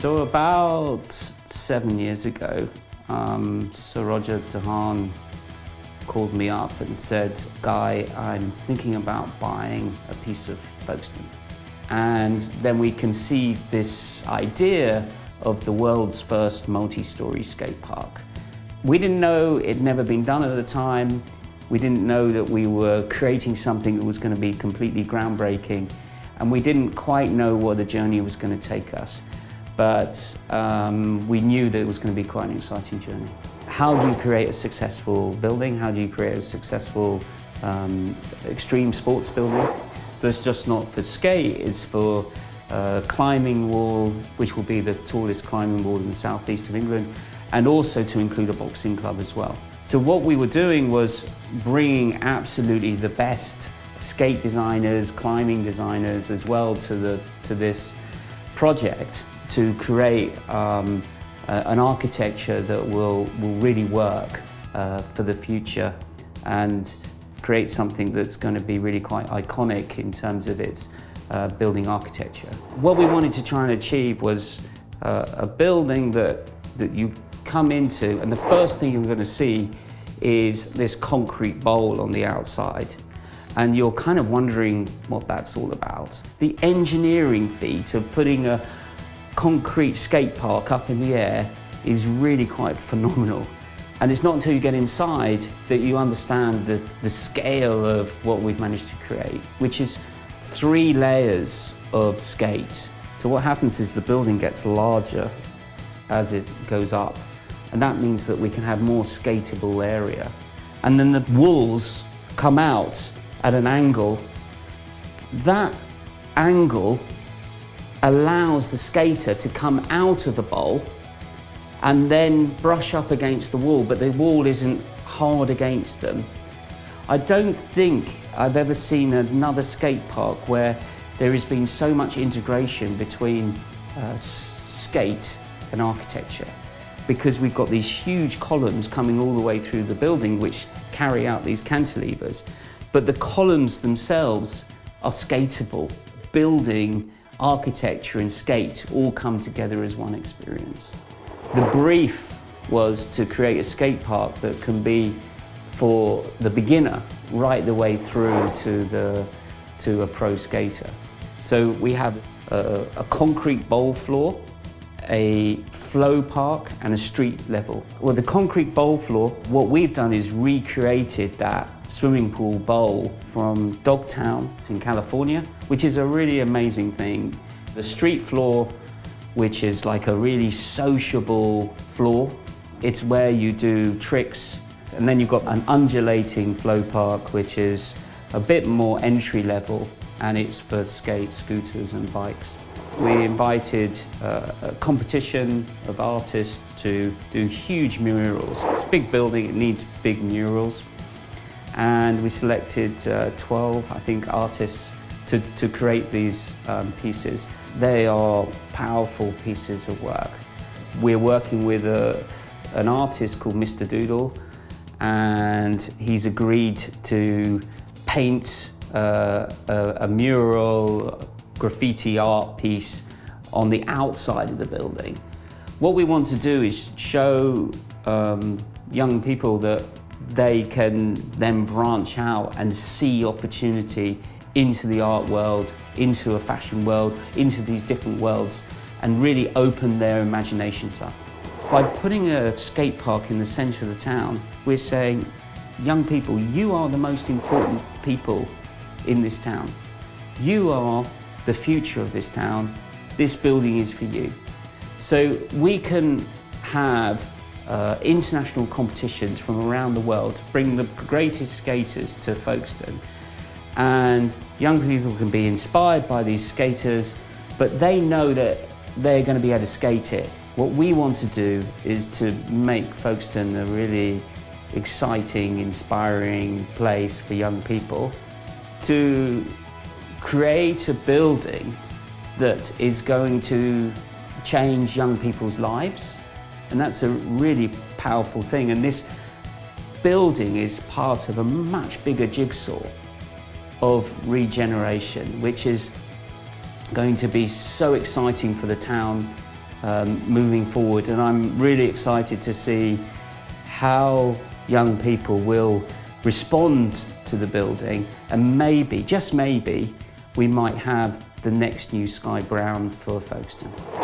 So about 7 years ago, Sir Roger Dehaan called me up and said, Guy, I'm thinking about buying a piece of Folkestone. And then we conceived this idea of the world's first multi-storey skate park. We didn't know it'd never been done at the time. We didn't know that we were creating something that was going to be completely groundbreaking, and we didn't quite know where the journey was going to take us. But we knew that it was going to be quite an exciting journey. How do you create a successful building? How do you create a successful extreme sports building? So it's just not for skate, it's for climbing wall, which will be the tallest climbing wall in the southeast of England, and also to include a boxing club as well. So what we were doing was bringing absolutely the best skate designers, climbing designers as well to this project to create an architecture that will really work for the future and create something that's going to be really quite iconic in terms of its building architecture. What we wanted to try and achieve was a building that you come into, and the first thing you're going to see is this concrete bowl on the outside, and you're kind of wondering what that's all about. The engineering feat of putting a concrete skate park up in the air is really quite phenomenal. And it's not until you get inside that you understand the scale of what we've managed to create, which is 3 layers of skate. So what happens is the building gets larger as it goes up, and that means that we can have more skatable area. And then the walls come out at an angle. That angle allows the skater to come out of the bowl and then brush up against the wall, but the wall isn't hard against them. I don't think I've ever seen another skate park where there has been so much integration between skate and architecture, because we've got these huge columns coming all the way through the building which carry out these cantilevers, but the columns themselves are skatable. Building, architecture and skate all come together as one experience. The brief was to create a skate park that can be for the beginner right the way through to a pro skater. So we have a concrete bowl floor, a flow park and a street level. Well, the concrete bowl floor, what we've done is recreated that swimming pool bowl from Dogtown in California, which is a really amazing thing. The street floor, which is like a really sociable floor, it's where you do tricks. And then you've got an undulating flow park, which is a bit more entry level, and it's for skates, scooters and bikes. We invited a competition of artists to do huge murals. It's a big building, it needs big murals. And we selected 12, I think, artists to create these pieces. They are powerful pieces of work. We're working with an artist called Mr. Doodle, and he's agreed to paint a mural, graffiti art piece on the outside of the building. What we want to do is show young people that they can then branch out and see opportunity into the art world, into a fashion world, into these different worlds, and really open their imaginations up. By putting a skate park in the centre of the town, we're saying, young people, you are the most important people in this town. You are the future of this town. This building is for you. So we can have international competitions from around the world, bring the greatest skaters to Folkestone, and young people can be inspired by these skaters, but they know that they're going to be able to skate it. What we want to do is to make Folkestone a really exciting, inspiring place for young people, to create a building that is going to change young people's lives. And that's a really powerful thing. And this building is part of a much bigger jigsaw of regeneration, which is going to be so exciting for the town moving forward, and I'm really excited to see how young people will respond to the building, and maybe, just maybe, we might have the next new Sky Brown for Folkestone.